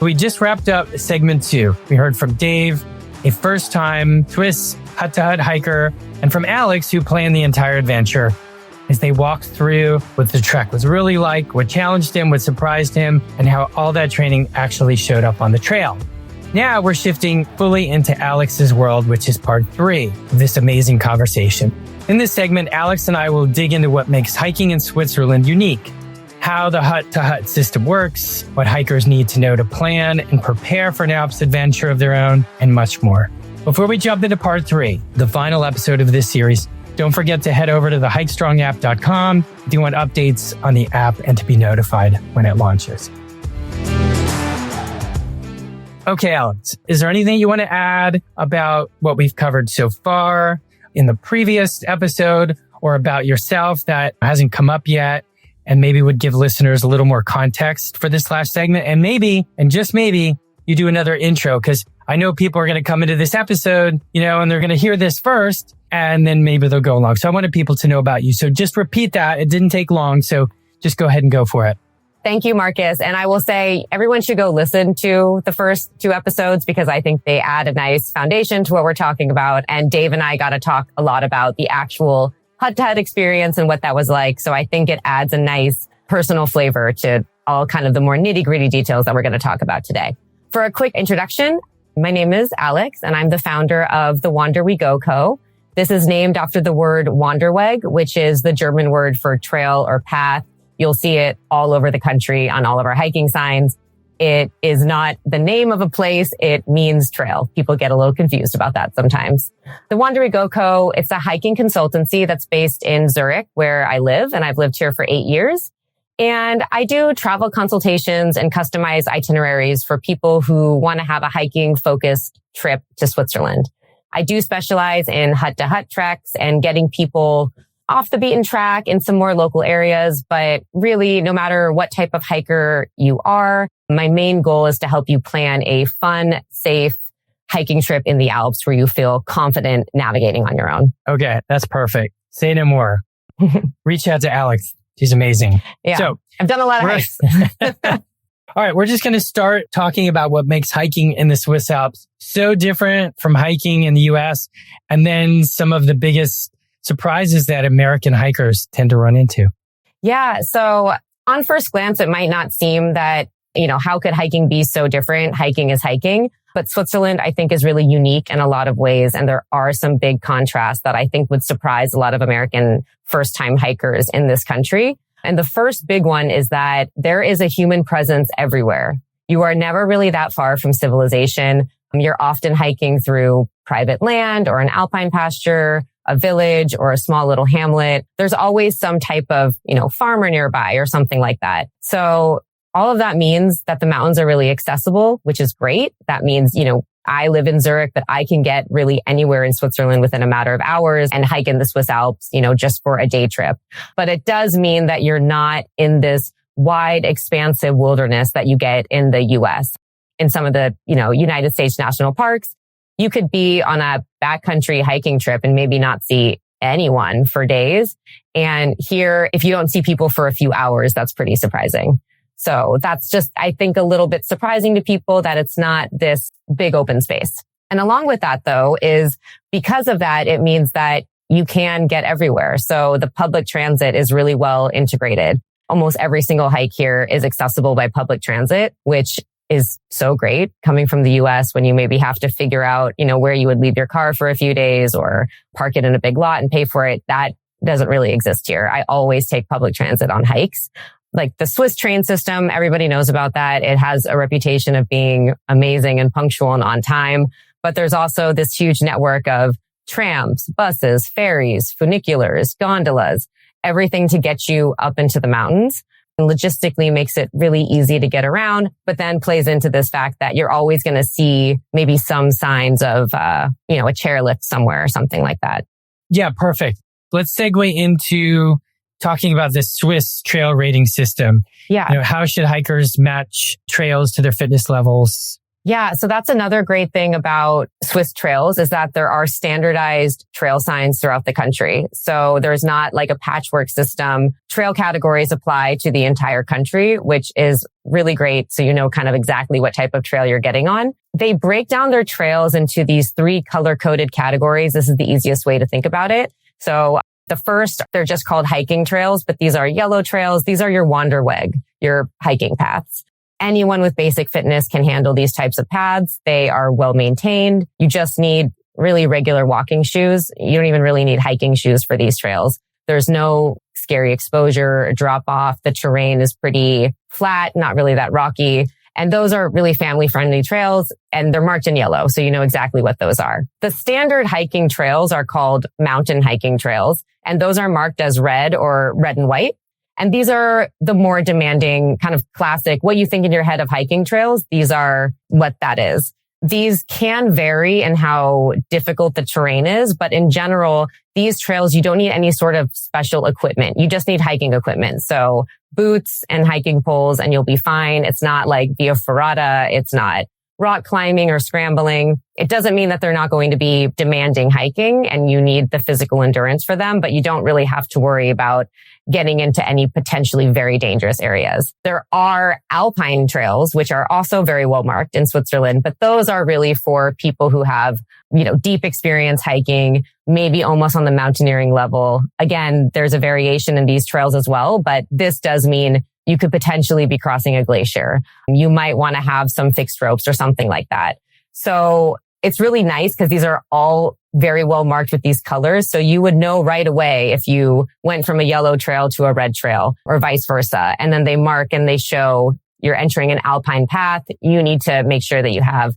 We just wrapped up segment 2. We heard from Dave, a first-time Swiss hut-to-hut hiker, and from Alex, who planned the entire adventure as they walked through what the trek was really like, what challenged him, what surprised him, and how all that training actually showed up on the trail. Now we're shifting fully into Alex's world, which is part 3 of this amazing conversation. In this segment, Alex and I will dig into what makes hiking in Switzerland unique, how the hut-to-hut system works, what hikers need to know to plan and prepare for an Alps adventure of their own, and much more. Before we jump into part 3, the final episode of this series, don't forget to head over to the HikeStrong if you want updates on the app and to be notified when it launches. Okay, Alex, is there anything you want to add about what we've covered so far in the previous episode or about yourself that hasn't come up yet and maybe would give listeners a little more context for this last segment? And maybe, and just maybe, you do another intro, because I know people are going to come into this episode, and they're going to hear this first, and then maybe they'll go along. So I wanted people to know about you. So just repeat that. It didn't take long. So just go ahead and go for it. Thank you, Marcus. And I will say everyone should go listen to the first 2 episodes because I think they add a nice foundation to what we're talking about. And Dave and I got to talk a lot about the actual hut-to-hut experience and what that was like. So I think it adds a nice personal flavor to all kind of the more nitty-gritty details that we're going to talk about today. For a quick introduction, my name is Alex and I'm the founder of the WanderWeGo Co. This is named after the word Wanderweg, which is the German word for trail or path. You'll see it all over the country on all of our hiking signs. It is not the name of a place. It means trail. People get a little confused about that sometimes. The WanderWeGo Co, it's a hiking consultancy that's based in Zurich, where I live, and I've lived here for 8 years. And I do travel consultations and customize itineraries for people who want to have a hiking focused trip to Switzerland. I do specialize in hut-to-hut treks and getting people off the beaten track in some more local areas. But really, no matter what type of hiker you are, my main goal is to help you plan a fun, safe hiking trip in the Alps where you feel confident navigating on your own. Okay, that's perfect. Say no more. Reach out to Alex. She's amazing. Yeah, so, I've done a lot of hikes. All right, we're just going to start talking about what makes hiking in the Swiss Alps so different from hiking in the US, and then some of the biggest surprises that American hikers tend to run into. Yeah, so on first glance, it might not seem that, how could hiking be so different? Hiking is hiking. But Switzerland, I think, is really unique in a lot of ways. And there are some big contrasts that I think would surprise a lot of American first-time hikers in this country. And the first big one is that there is a human presence everywhere. You are never really that far from civilization. You're often hiking through private land or an alpine pasture, a village or a small little hamlet. There's always some type of, farmer nearby or something like that. So all of that means that the mountains are really accessible, which is great. That means, I live in Zurich, but I can get really anywhere in Switzerland within a matter of hours and hike in the Swiss Alps, just for a day trip. But it does mean that you're not in this wide, expansive wilderness that you get in the US. In some of the, United States national parks, you could be on a backcountry hiking trip and maybe not see anyone for days. And here, if you don't see people for a few hours, that's pretty surprising. So that's just, I think, a little bit surprising to people that it's not this big open space. And along with that, though, is because of that, it means that you can get everywhere. So the public transit is really well integrated. Almost every single hike here is accessible by public transit, which is so great coming from the US when you maybe have to figure out, where you would leave your car for a few days or park it in a big lot and pay for it. That doesn't really exist here. I always take public transit on hikes. Like the Swiss train system, everybody knows about that. It has a reputation of being amazing and punctual and on time. But there's also this huge network of trams, buses, ferries, funiculars, gondolas, everything to get you up into the mountains. And logistically makes it really easy to get around, but then plays into this fact that you're always going to see maybe some signs of, a chairlift somewhere or something like that. Yeah, perfect. Let's segue into talking about the Swiss trail rating system. Yeah. How should hikers match trails to their fitness levels? Yeah, so that's another great thing about Swiss trails is that there are standardized trail signs throughout the country. So there's not like a patchwork system. Trail categories apply to the entire country, which is really great. So you know kind of exactly what type of trail you're getting on. They break down their trails into these 3 color-coded categories. This is the easiest way to think about it. So the first, they're just called hiking trails, but these are yellow trails. These are your WanderWeg, your hiking paths. Anyone with basic fitness can handle these types of paths. They are well maintained. You just need really regular walking shoes. You don't even really need hiking shoes for these trails. There's no scary exposure, drop off. The terrain is pretty flat, not really that rocky. And those are really family friendly trails and they're marked in yellow. So you know exactly what those are. The standard hiking trails are called mountain hiking trails. And those are marked as red or red and white. And these are the more demanding kind of classic, what you think in your head of hiking trails. These are what that is. These can vary in how difficult the terrain is, but in general, these trails, you don't need any sort of special equipment. You just need hiking equipment. So boots and hiking poles and you'll be fine. It's not like Via Ferrata. It's not rock climbing or scrambling. It doesn't mean that they're not going to be demanding hiking and you need the physical endurance for them, but you don't really have to worry about getting into any potentially very dangerous areas. There are alpine trails, which are also very well marked in Switzerland, but those are really for people who have, deep experience hiking, maybe almost on the mountaineering level. Again, there's a variation in these trails as well, but this does mean you could potentially be crossing a glacier. You might want to have some fixed ropes or something like that. So it's really nice because these are all very well marked with these colors. So you would know right away if you went from a yellow trail to a red trail or vice versa. And then they mark and they show you're entering an alpine path. You need to make sure that you have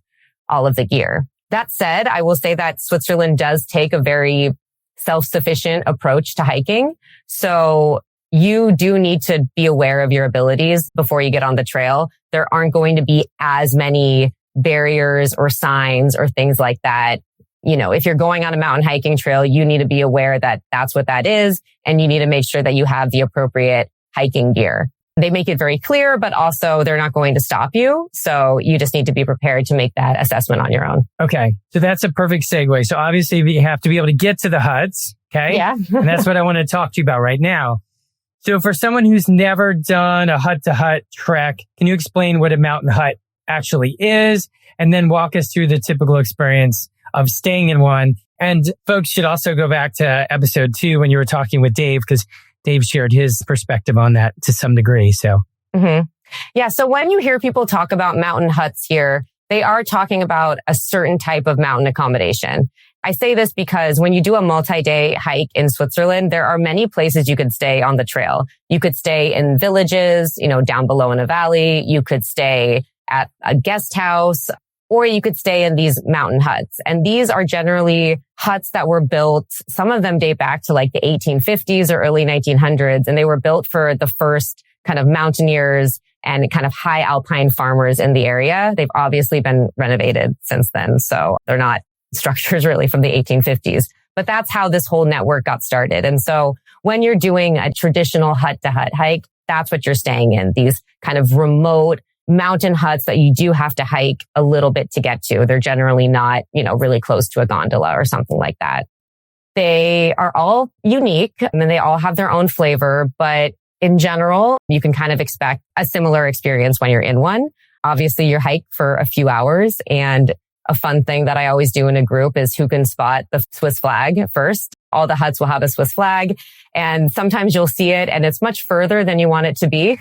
all of the gear. That said, I will say that Switzerland does take a very self-sufficient approach to hiking. So you do need to be aware of your abilities before you get on the trail. There aren't going to be as many barriers or signs or things like that. If you're going on a mountain hiking trail, you need to be aware that that's what that is. And you need to make sure that you have the appropriate hiking gear. They make it very clear, but also they're not going to stop you. So you just need to be prepared to make that assessment on your own. Okay. So that's a perfect segue. So obviously you have to be able to get to the huts. Okay. Yeah. And that's what I want to talk to you about right now. So for someone who's never done a hut to hut trek, can you explain what a mountain hut actually is? And then walk us through the typical experience of staying in one. And folks should also go back to episode 2 when you were talking with Dave, because Dave shared his perspective on that to some degree. So, Yeah. So when you hear people talk about mountain huts here, they are talking about a certain type of mountain accommodation. I say this because when you do a multi-day hike in Switzerland, there are many places you could stay on the trail. You could stay in villages, down below in a valley. You could stay at a guest house, or you could stay in these mountain huts. And these are generally huts that were built. Some of them date back to like the 1850s or early 1900s. And they were built for the first kind of mountaineers and kind of high alpine farmers in the area. They've obviously been renovated since then. So they're not structures really from the 1850s. But that's how this whole network got started. And so when you're doing a traditional hut to hut hike, that's what you're staying in. These kind of remote mountain huts that you do have to hike a little bit to get to. They're generally not, really close to a gondola or something like that. They are all unique and then they all have their own flavor, but in general, you can kind of expect a similar experience when you're in one. Obviously, you hike for a few hours, and a fun thing that I always do in a group is who can spot the Swiss flag first. All the huts will have a Swiss flag, and sometimes you'll see it and it's much further than you want it to be.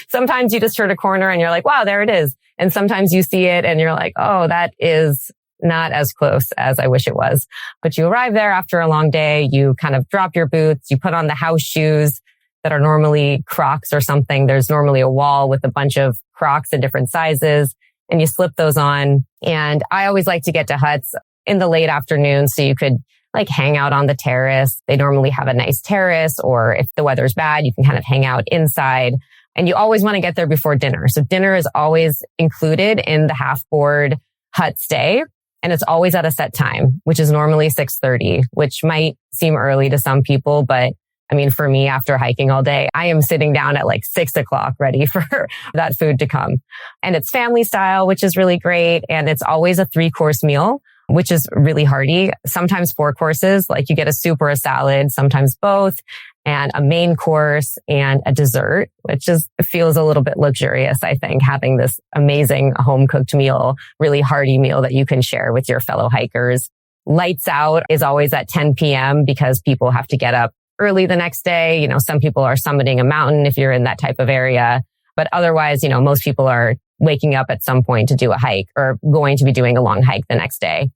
Sometimes you just turn a corner and you're like, wow, there it is. And sometimes you see it and you're like, oh, that is not as close as I wish it was. But you arrive there after a long day, you kind of drop your boots, you put on the house shoes that are normally Crocs or something. There's normally a wall with a bunch of Crocs in different sizes, and you slip those on. And I always like to get to huts in the late afternoon so you could like hang out on the terrace. They normally have a nice terrace, or if the weather's bad, you can kind of hang out inside. And you always want to get there before dinner. So dinner is always included in the half board hut stay. And it's always at a set time, which is normally 6:30, which might seem early to some people, but I mean, for me, after hiking all day, I am sitting down at like 6 o'clock ready for that food to come. And it's family style, which is really great. And it's always a 3-course meal, which is really hearty. Sometimes 4 courses, like you get a soup or a salad, sometimes both, and a main course and a dessert, which feels a little bit luxurious, I think, having this amazing home cooked meal, really hearty meal that you can share with your fellow hikers. Lights out is always at 10 p.m. because people have to get up early the next day. Some people are summiting a mountain if you're in that type of area. But otherwise, most people are waking up at some point to do a hike or going to be doing a long hike the next day.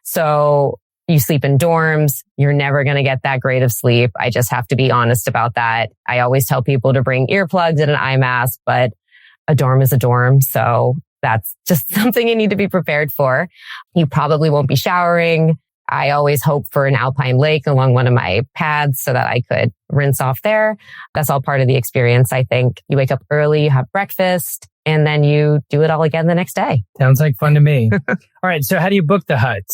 So you sleep in dorms. You're never going to get that great of sleep. I just have to be honest about that. I always tell people to bring earplugs and an eye mask, but a dorm is a dorm. So that's just something you need to be prepared for. You probably won't be showering. I always hope for an alpine lake along one of my paths so that I could rinse off there. That's all part of the experience, I think. You wake up early, you have breakfast, and then you do it all again the next day. Sounds like fun to me. All right. So how do you book the hut?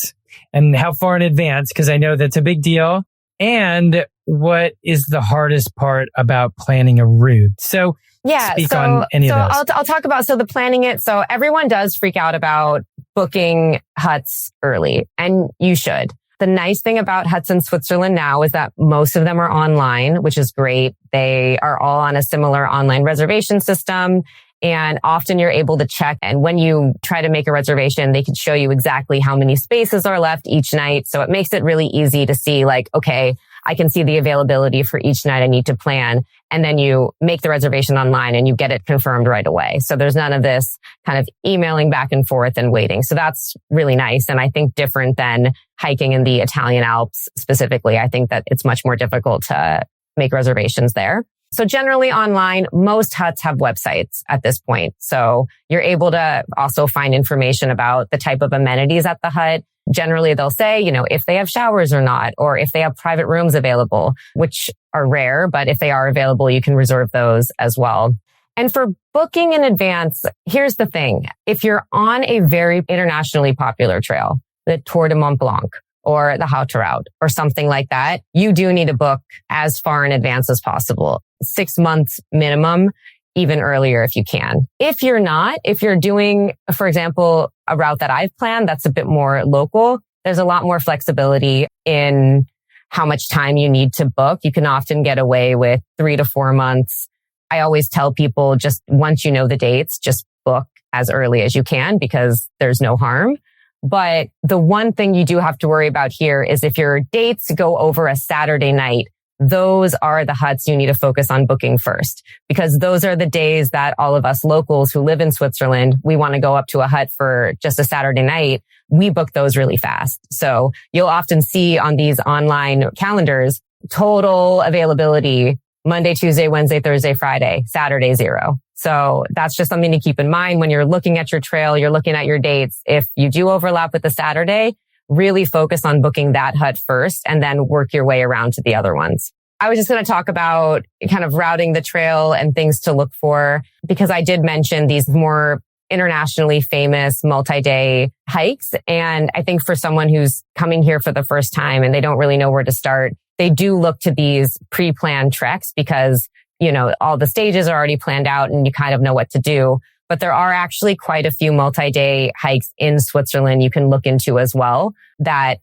And how far in advance? Because I know that's a big deal. And what is the hardest part about planning a route? So speak on any of those. I'll talk about, the planning it. So everyone does freak out about booking huts early, and you should. The nice thing about huts in Switzerland now is that most of them are online, which is great. They are all on a similar online reservation system. And often you're able to check. And when you try to make a reservation, they can show you exactly how many spaces are left each night. So it makes it really easy to see like, okay, I can see the availability for each night I need to plan. And then you make the reservation online and you get it confirmed right away. So there's none of this kind of emailing back and forth and waiting. So that's really nice. And I think different than hiking in the Italian Alps specifically. I think that it's much more difficult to make reservations there. So generally online, most huts have websites at this point. So you're able to also find information about the type of amenities at the hut. Generally, they'll say, if they have showers or not, or if they have private rooms available, which are rare, but if they are available, you can reserve those as well. And for booking in advance, here's the thing. If you're on a very internationally popular trail, the Tour de Mont Blanc, or the Haute Route or something like that, you do need to book as far in advance as possible. 6 months minimum, even earlier if you can. If you're doing, for example, a route that I've planned that's a bit more local, there's a lot more flexibility in how much time you need to book. You can often get away with 3 to 4 months. I always tell people just once you know the dates, just book as early as you can because there's no harm. But the one thing you do have to worry about here is if your dates go over a Saturday night, those are the huts you need to focus on booking first, because those are the days that all of us locals who live in Switzerland, we want to go up to a hut for just a Saturday night. We book those really fast. So you'll often see on these online calendars, total availability, Monday, Tuesday, Wednesday, Thursday, Friday, Saturday, 0. So that's just something to keep in mind when you're looking at your trail, you're looking at your dates. If you do overlap with the Saturday, really focus on booking that hut first and then work your way around to the other ones. I was just going to talk about kind of routing the trail and things to look for, because I did mention these more internationally famous multi-day hikes. And I think for someone who's coming here for the first time and they don't really know where to start, they do look to these pre-planned treks because, all the stages are already planned out and you kind of know what to do. But there are actually quite a few multi-day hikes in Switzerland you can look into as well that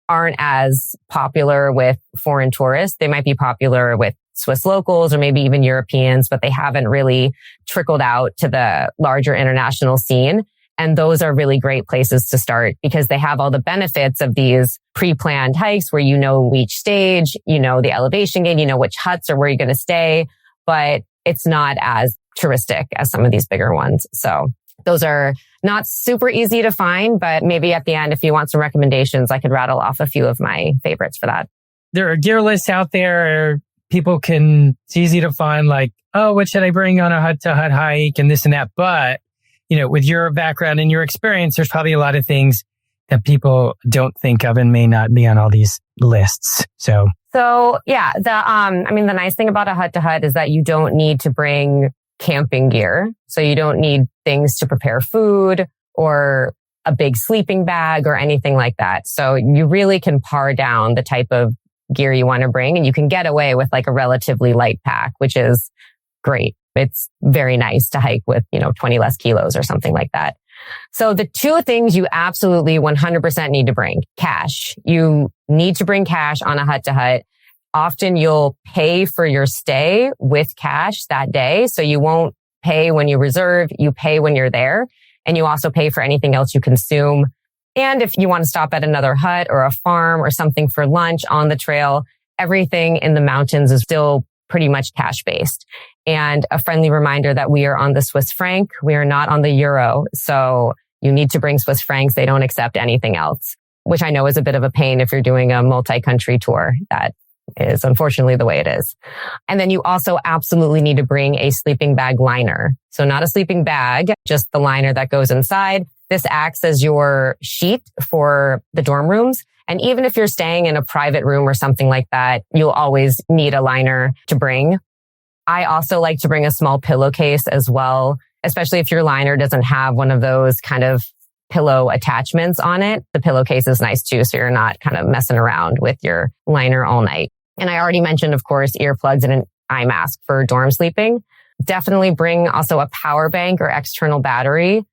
aren't as popular with foreign tourists. They might be popular with Swiss locals or maybe even Europeans, but they haven't really trickled out to the larger international scene. And those are really great places to start because they have all the benefits of these pre-planned hikes where each stage, the elevation gain, which huts or where you're going to stay, but it's not as touristic as some of these bigger ones. So those are not super easy to find, but maybe at the end, if you want some recommendations, I could rattle off a few of my favorites for that. There are gear lists out there. It's easy to find like, oh, what should I bring on a hut to hut hike and this and that. But, with your background and your experience, there's probably a lot of things that people don't think of and may not be on all these lists. So yeah, the nice thing about a hut to hut is that you don't need to bring camping gear. So you don't need things to prepare food or a big sleeping bag or anything like that. So you really can pare down the type of gear you want to bring. And you can get away with like a relatively light pack, which is great. It's very nice to hike with, 20 less kilos or something like that. So the two things you absolutely 100% need to bring: cash. You need to bring cash on a hut-to-hut. Often you'll pay for your stay with cash that day. So you won't pay when you reserve, you pay when you're there. And you also pay for anything else you consume. And if you want to stop at another hut or a farm or something for lunch on the trail, everything in the mountains is still pretty much cash-based. And a friendly reminder that we are on the Swiss franc. We are not on the euro. So you need to bring Swiss francs. They don't accept anything else, which I know is a bit of a pain if you're doing a multi-country tour. That is unfortunately the way it is. And then you also absolutely need to bring a sleeping bag liner. So not a sleeping bag, just the liner that goes inside. This acts as your sheet for the dorm rooms. And even if you're staying in a private room or something like that, you'll always need a liner to bring. I also like to bring a small pillowcase as well, especially if your liner doesn't have one of those kind of pillow attachments on it. The pillowcase is nice too, so you're not kind of messing around with your liner all night. And I already mentioned, of course, earplugs and an eye mask for dorm sleeping. Definitely bring also a power bank or external battery.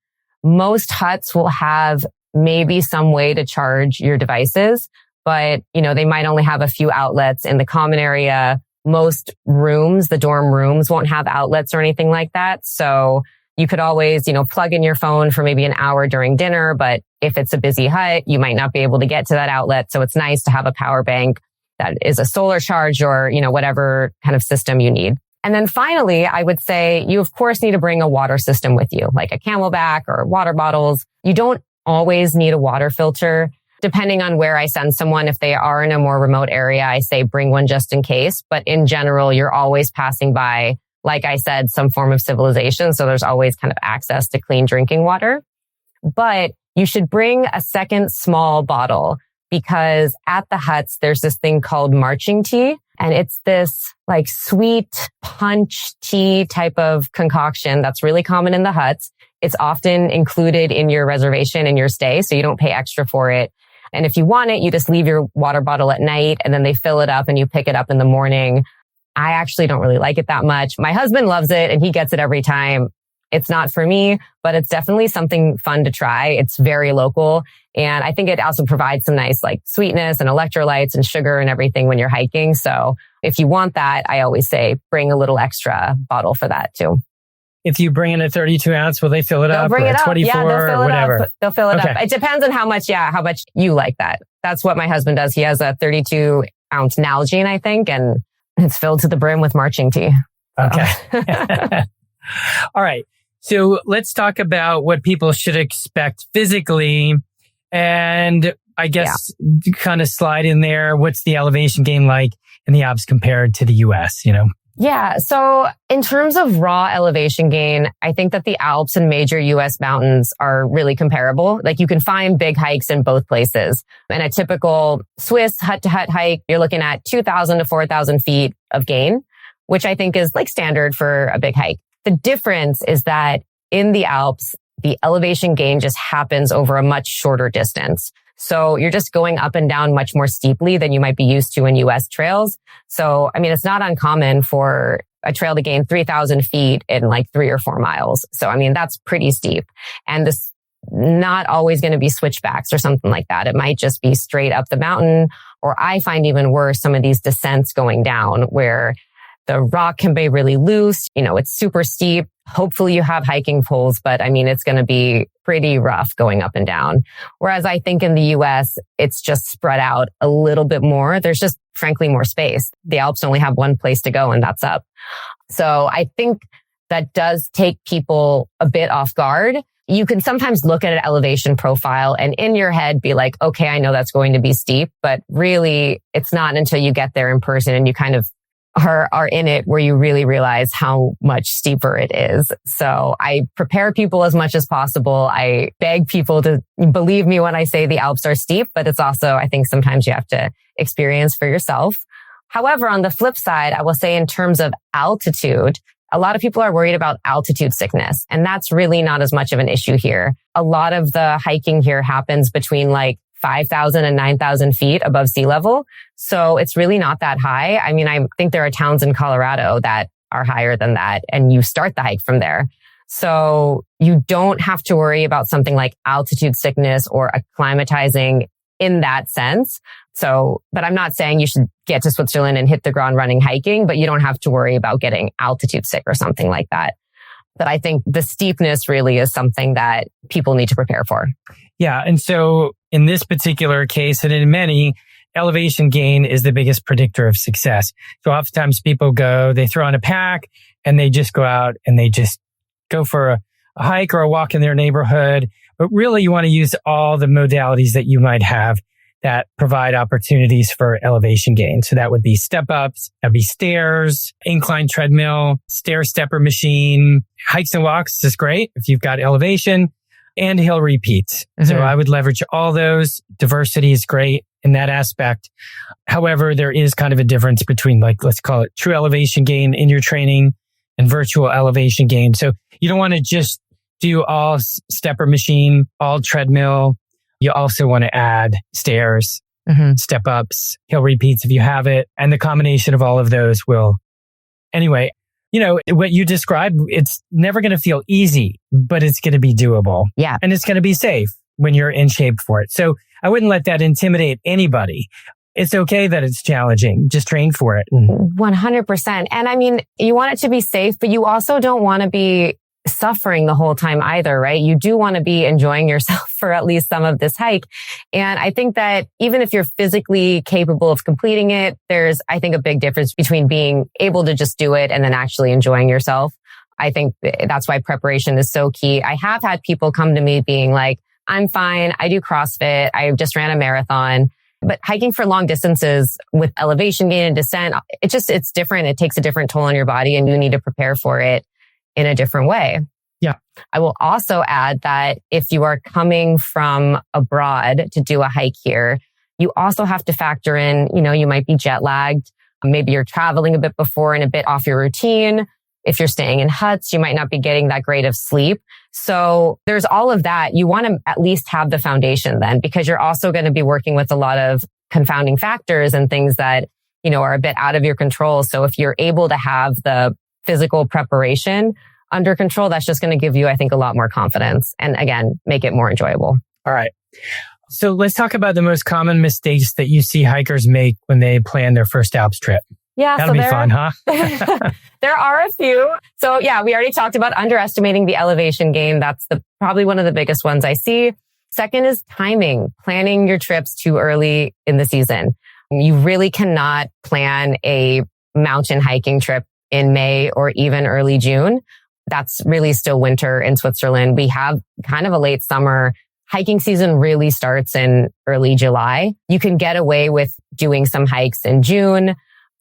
Most huts will have maybe some way to charge your devices, but they might only have a few outlets in the common area. Most rooms, the dorm rooms, won't have outlets or anything like that. So you could always, plug in your phone for maybe an hour during dinner. But if it's a busy hut, you might not be able to get to that outlet. So it's nice to have a power bank that is a solar charge or, whatever kind of system you need. And then finally, I would say you, of course, need to bring a water system with you, like a Camelback or water bottles. You don't always need a water filter. Depending on where I send someone, if they are in a more remote area, I say bring one just in case. But in general, you're always passing by, like I said, some form of civilization. So there's always kind of access to clean drinking water. But you should bring a second small bottle because at the huts, there's this thing called marching tea. And it's this like sweet punch tea type of concoction that's really common in the huts. It's often included in your reservation and your stay, so you don't pay extra for it. And if you want it, you just leave your water bottle at night and then they fill it up and you pick it up in the morning. I actually don't really like it that much. My husband loves it and he gets it every time. It's not for me, but it's definitely something fun to try. It's very local. And I think it also provides some nice like sweetness and electrolytes and sugar and everything when you're hiking. So if you want that, I always say bring a little extra bottle for that too. If you bring in a 32 ounce, will they fill it up? They'll bring it up. 24 yeah, they'll fill or it whatever? up. They'll fill it up. It depends on how much you like that. That's what my husband does. He has a 32 ounce Nalgene, I think, and it's filled to the brim with marching tea. Okay. All right. So let's talk about what people should expect physically. And I guess kind of slide in there. What's the elevation gain like in the Alps compared to the US, Yeah. So in terms of raw elevation gain, I think that the Alps and major US mountains are really comparable. Like you can find big hikes in both places. And a typical Swiss hut-to-hut hike, you're looking at 2,000 to 4,000 feet of gain, which I think is like standard for a big hike. The difference is that in the Alps, the elevation gain just happens over a much shorter distance. So you're just going up and down much more steeply than you might be used to in US trails. So, it's not uncommon for a trail to gain 3,000 feet in like 3 or 4 miles. So, that's pretty steep. And this not always going to be switchbacks or something like that. It might just be straight up the mountain, or I find even worse, some of these descents going down where the rock can be really loose. It's super steep. Hopefully you have hiking poles, but it's going to be pretty rough going up and down. Whereas I think in the US, it's just spread out a little bit more. There's just frankly more space. The Alps only have one place to go and that's up. So I think that does take people a bit off guard. You can sometimes look at an elevation profile and in your head be like, okay, I know that's going to be steep, but really it's not until you get there in person and you kind of are in it where you really realize how much steeper it is. So I prepare people as much as possible. I beg people to believe me when I say the Alps are steep, but it's also, I think sometimes you have to experience for yourself. However, on the flip side, I will say in terms of altitude, a lot of people are worried about altitude sickness, and that's really not as much of an issue here. A lot of the hiking here happens between like 5,000 and 9,000 feet above sea level. So it's really not that high. I mean, I think there are towns in Colorado that are higher than that, and you start the hike from there. So you don't have to worry about something like altitude sickness or acclimatizing in that sense. So, but I'm not saying you should get to Switzerland and hit the ground running hiking, but you don't have to worry about getting altitude sick or something like that. But I think the steepness really is something that people need to prepare for. Yeah. And so in this particular case, and in many, elevation gain is the biggest predictor of success. So oftentimes people go, they throw on a pack and they just go out and they just go for a hike or a walk in their neighborhood. But really you want to use all the modalities that you might have that provide opportunities for elevation gain. So that would be step ups, that'd be stairs, incline treadmill, stair stepper machine, hikes and walks is great if you've got elevation, and hill repeats. Mm-hmm. So I would leverage all those. Diversity is great in that aspect. However, there is kind of a difference between, like, let's call it true elevation gain in your training and virtual elevation gain. So you don't want to just do all stepper machine, all treadmill. You also want to add stairs, step ups, hill repeats if you have it. And the combination of all of those will, anyway, you know, what you described, it's never going to feel easy, but it's going to be doable. Yeah. And it's going to be safe when you're in shape for it. So I wouldn't let that intimidate anybody. It's okay that it's challenging. Just train for it. 100%. And I mean, you want it to be safe, but you also don't want to be suffering the whole time either, right? You do want to be enjoying yourself for at least some of this hike. And I think that even if you're physically capable of completing it, there's, I think, a big difference between being able to just do it and then actually enjoying yourself. I think that's why preparation is so key. I have had people come to me being like, I'm fine. I do CrossFit. I just ran a marathon. But hiking for long distances with elevation gain and descent, it's different. It takes a different toll on your body and you need to prepare for it in a different way. Yeah. I will also add that if you are coming from abroad to do a hike here, you also have to factor in, you know, you might be jet lagged. Maybe you're traveling a bit before and a bit off your routine. If you're staying in huts, you might not be getting that great of sleep. So there's all of that. You want to at least have the foundation then, because you're also going to be working with a lot of confounding factors and things that, you know, are a bit out of your control. So if you're able to have the physical preparation under control, that's just going to give you, I think, a lot more confidence and, again, make it more enjoyable. All right. So let's talk about the most common mistakes that you see hikers make when they plan their first Alps trip. Yeah. That'll be fun, huh? There are a few. So yeah, we already talked about underestimating the elevation gain. That's probably one of the biggest ones I see. Second is timing, planning your trips too early in the season. You really cannot plan a mountain hiking trip in May or even early June. That's really still winter in Switzerland. We have kind of a late summer. Hiking season really starts in early July. You can get away with doing some hikes in June.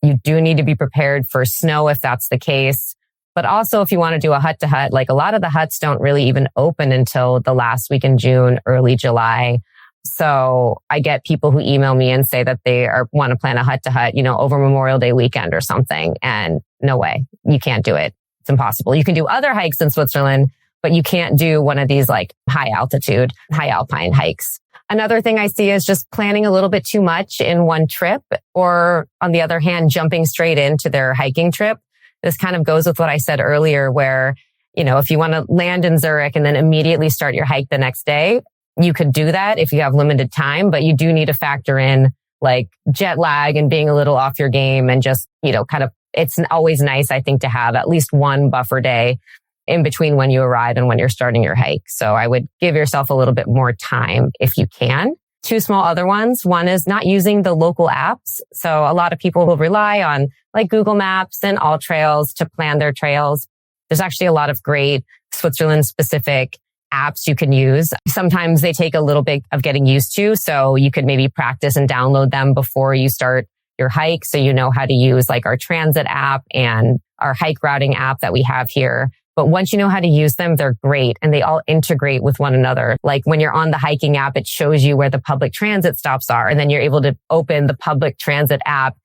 You do need to be prepared for snow if that's the case. But also if you want to do a hut to hut, like a lot of the huts don't really even open until the last week in June, early July. So I get people who email me and say that they want to plan a hut to hut, you know, over Memorial Day weekend or something. And no way, you can't do it. It's impossible. You can do other hikes in Switzerland, but you can't do one of these like high altitude, high alpine hikes. Another thing I see is just planning a little bit too much in one trip, or on the other hand, jumping straight into their hiking trip. This kind of goes with what I said earlier, where, you know, if you want to land in Zurich and then immediately start your hike the next day, you could do that if you have limited time, but you do need to factor in like jet lag and being a little off your game and just, you know, kind of, it's always nice, I think, to have at least one buffer day in between when you arrive and when you're starting your hike. So I would give yourself a little bit more time if you can. Two small other ones. One is not using the local apps. So a lot of people will rely on like Google Maps and All Trails to plan their trails. There's actually a lot of great Switzerland specific apps you can use. Sometimes they take a little bit of getting used to. So you could maybe practice and download them before you start your hike. So you know how to use like our transit app and our hike routing app that we have here. But once you know how to use them, they're great and they all integrate with one another. Like when you're on the hiking app, it shows you where the public transit stops are. And then you're able to open the public transit app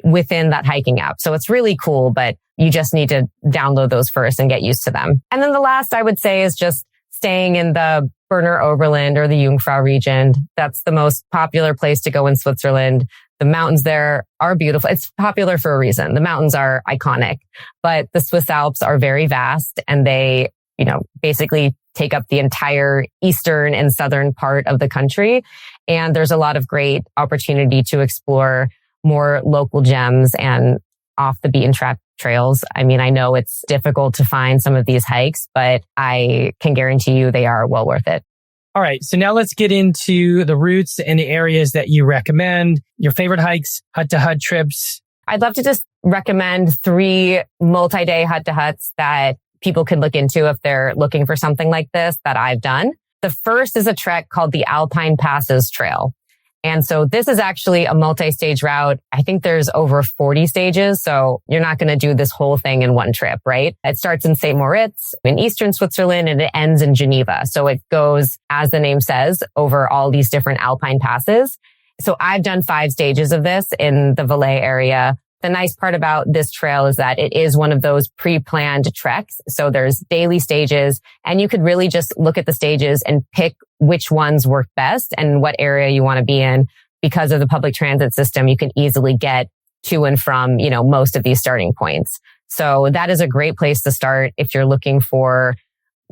within that hiking app. So it's really cool, but you just need to download those first and get used to them. And then the last I would say is just staying in the Berner Oberland or the Jungfrau region. That's the most popular place to go in Switzerland. The mountains there are beautiful. It's popular for a reason. The mountains are iconic, but the Swiss Alps are very vast and they, basically take up the entire eastern and southern part of the country. And there's a lot of great opportunity to explore more local gems and off the beaten track trails. I mean, I know it's difficult to find some of these hikes, but I can guarantee you they are well worth it. All right. So now let's get into the routes and the areas that you recommend, your favorite hikes, hut-to-hut trips. I'd love to just recommend 3 multi-day hut-to-huts that people could look into if they're looking for something like this that I've done. The first is a trek called the Alpine Passes Trail. And so this is actually a multi-stage route. I think there's over 40 stages. So you're not going to do this whole thing in one trip, right? It starts in St. Moritz in eastern Switzerland and it ends in Geneva. So it goes, as the name says, over all these different alpine passes. So I've done 5 stages of this in the Valais area. The nice part about this trail is that it is one of those pre-planned treks. So there's daily stages and you could really just look at the stages and pick which ones work best and what area you want to be in. Because of the public transit system, you can easily get to and from, most of these starting points. So that is a great place to start if you're looking for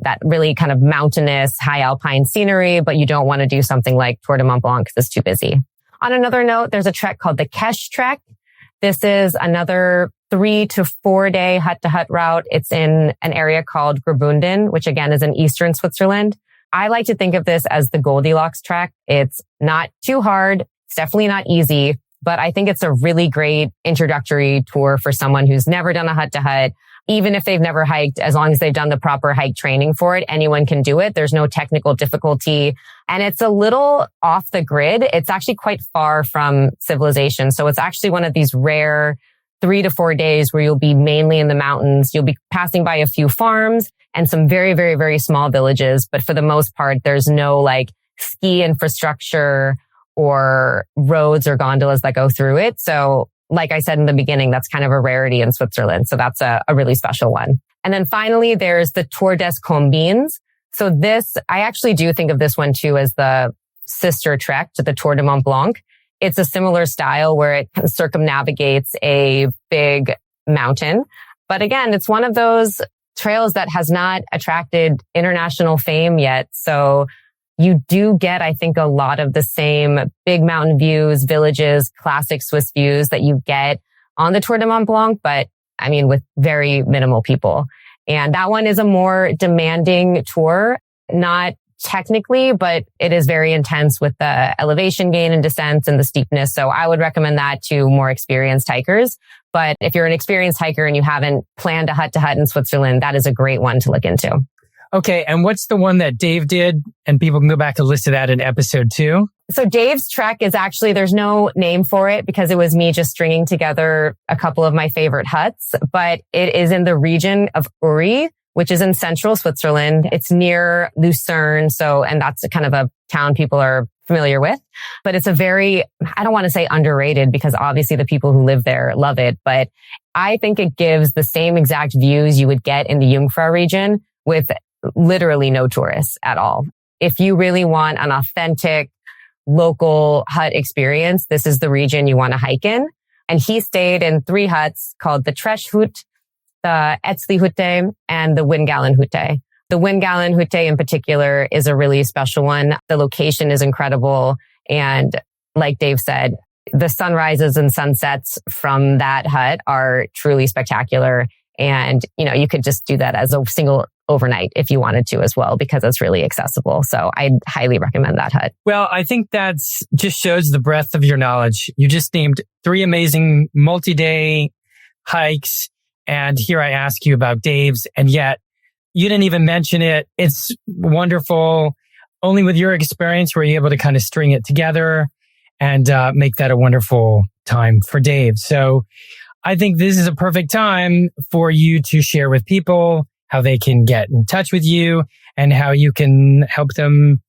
that really kind of mountainous, high alpine scenery, but you don't want to do something like Tour de Mont Blanc because it's too busy. On another note, there's a trek called the Kesh Trek. This is another 3 to 4 day hut-to-hut route. It's in an area called Graubünden, which again is in eastern Switzerland. I like to think of this as the Goldilocks trek. It's not too hard. It's definitely not easy, but I think it's a really great introductory tour for someone who's never done a hut-to-hut. Even if they've never hiked, as long as they've done the proper hike training for it, anyone can do it. There's no technical difficulty. And it's a little off the grid. It's actually quite far from civilization. So it's actually one of these rare 3 to 4 days where you'll be mainly in the mountains. You'll be passing by a few farms and some very, very, very small villages. But for the most part, there's no ski infrastructure or roads or gondolas that go through it. So like I said in the beginning, that's kind of a rarity in Switzerland. So that's a really special one. And then finally, there's the Tour des Combines. So this, I actually do think of this one too as the sister trek to the Tour de Mont Blanc. It's a similar style where it circumnavigates a big mountain. But again, it's one of those trails that has not attracted international fame yet. So you do get, I think, a lot of the same big mountain views, villages, classic Swiss views that you get on the Tour de Mont Blanc, but I mean, with very minimal people. And that one is a more demanding tour, not technically, but it is very intense with the elevation gain and descents and the steepness. So I would recommend that to more experienced hikers. But if you're an experienced hiker and you haven't planned a hut-to-hut in Switzerland, that is a great one to look into. Okay. And what's the one that Dave did? And people can go back and listen to that in episode 2. So Dave's trek is actually, there's no name for it because it was me just stringing together a couple of my favorite huts, but it is in the region of Uri, which is in central Switzerland. It's near Lucerne. And that's kind of a town people are familiar with, but it's a very, I don't want to say underrated because obviously the people who live there love it, but I think it gives the same exact views you would get in the Jungfrau region with literally no tourists at all. If you really want an authentic local hut experience, this is the region you want to hike in. And he stayed in 3 huts called the Treschhut, the Etzli-Hütte, and the Windgallen-Hütte. The Windgallen-Hütte in particular is a really special one. The location is incredible. And like Dave said, the sunrises and sunsets from that hut are truly spectacular. And, you could just do that as a single overnight if you wanted to as well, because it's really accessible. So I highly recommend that hut. Well, I think that's just shows the breadth of your knowledge. You just named 3 amazing multi-day hikes. And here I ask you about Dave's, and yet you didn't even mention it. It's wonderful. Only with your experience were you able to kind of string it together and make that a wonderful time for Dave. So I think this is a perfect time for you to share with people how they can get in touch with you and how you can help them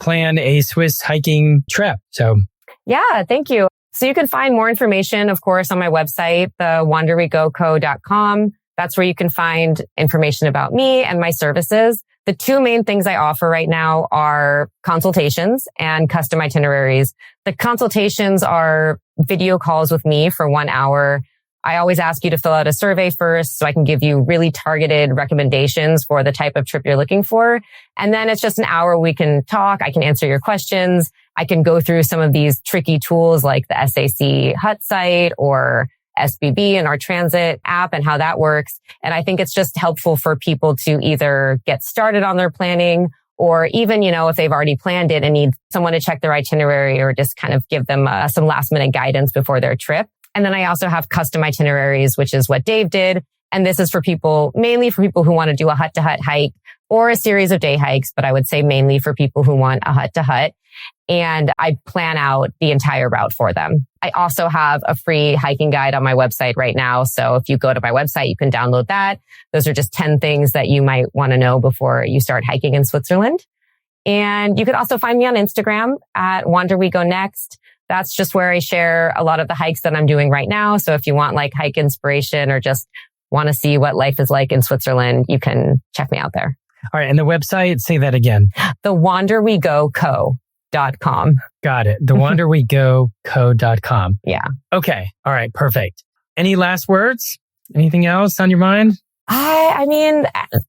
plan a Swiss hiking trip. So, yeah, thank you. So you can find more information, of course, on my website, the WanderWeGo Co.com. That's where you can find information about me and my services. The two main things I offer right now are consultations and custom itineraries. The consultations are video calls with me for 1 hour. I always ask you to fill out a survey first so I can give you really targeted recommendations for the type of trip you're looking for. And then it's just an hour we can talk. I can answer your questions. I can go through some of these tricky tools like the SAC Hut site or SBB and our transit app and how that works. And I think it's just helpful for people to either get started on their planning or even, if they've already planned it and need someone to check their itinerary or just kind of give them some last minute guidance before their trip. And then I also have custom itineraries, which is what Dave did. And this is mainly for people who want to do a hut-to-hut hike or a series of day hikes, but I would say mainly for people who want a hut-to-hut. And I plan out the entire route for them. I also have a free hiking guide on my website right now. So if you go to my website, you can download that. Those are just 10 things that you might want to know before you start hiking in Switzerland. And you could also find me on Instagram at WanderWeGo Next. That's just where I share a lot of the hikes that I'm doing right now. So if you want like hike inspiration or just want to see what life is like in Switzerland, you can check me out there. All right. And the website, say that again. The WanderWeGo Co.com. Got it. The WanderWeGo Co.com. Yeah. Okay. All right. Perfect. Any last words? Anything else on your mind? I mean,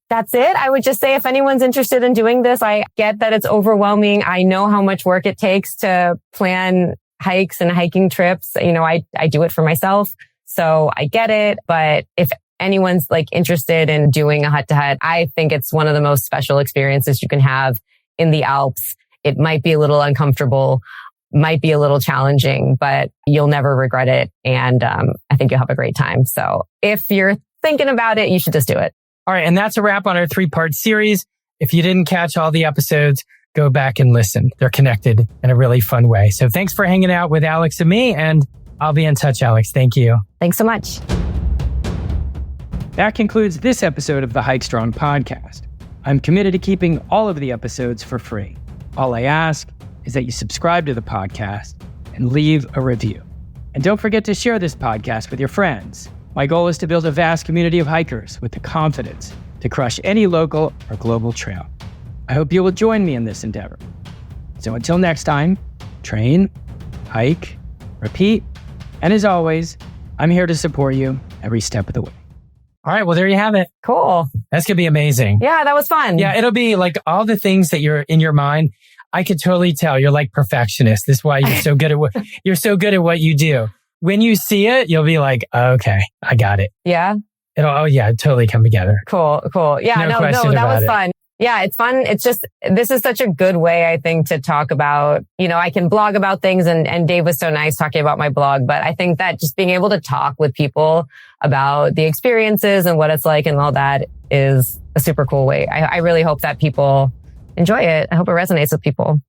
that's it. I would just say if anyone's interested in doing this, I get that it's overwhelming. I know how much work it takes to plan hikes and hiking trips. I do it for myself. So I get it. But if anyone's like interested in doing a hut-to-hut, I think it's one of the most special experiences you can have in the Alps. It might be a little uncomfortable, might be a little challenging, but you'll never regret it. And I think you'll have a great time. So if you're thinking about it, you should just do it. All right. And that's a wrap on our 3-part series. If you didn't catch all the episodes, go back and listen. They're connected in a really fun way. So thanks for hanging out with Alex and me, and I'll be in touch, Alex. Thank you. Thanks so much. That concludes this episode of the HikeStrong podcast. I'm committed to keeping all of the episodes for free. All I ask is that you subscribe to the podcast and leave a review. And don't forget to share this podcast with your friends. My goal is to build a vast community of hikers with the confidence to crush any local or global trail. I hope you will join me in this endeavor. So until next time, train, hike, repeat, and as always, I'm here to support you every step of the way. All right, well, there you have it. Cool. That's going to be amazing. Yeah, that was fun. Yeah, it'll be like all the things that you're in your mind. I could totally tell you're like perfectionist. This is why you're so good at what you do. When you see it, you'll be like, okay, I got it. Yeah. It'll totally come together. Cool. Yeah, no, that was fun. Yeah, it's fun. It's just, this is such a good way, I think, to talk about, I can blog about things and Dave was so nice talking about my blog, but I think that just being able to talk with people about the experiences and what it's like and all that is a super cool way. I really hope that people enjoy it. I hope it resonates with people.